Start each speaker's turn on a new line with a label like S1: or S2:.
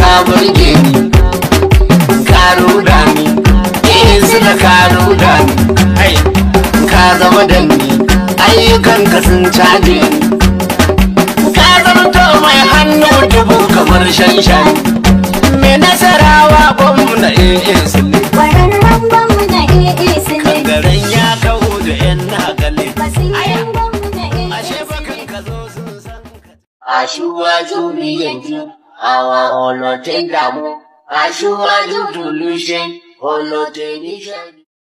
S1: ka burge ni ka ruda ni sila ka ruda ni ka zama da ni ayyukan ka sun caje ni ka zama to mai hannu dubu kamar shanshan mai nasarawa gwamna sile
S2: kwararren gwamna sile
S1: kangaren ya kawo da yan nakale Aṣíwájú mi yanjú àwọn ọlọ́tẹ̀ dààmú. Aṣíwájú tùlù ṣe ọlọ́tẹ̀ níṣẹ́.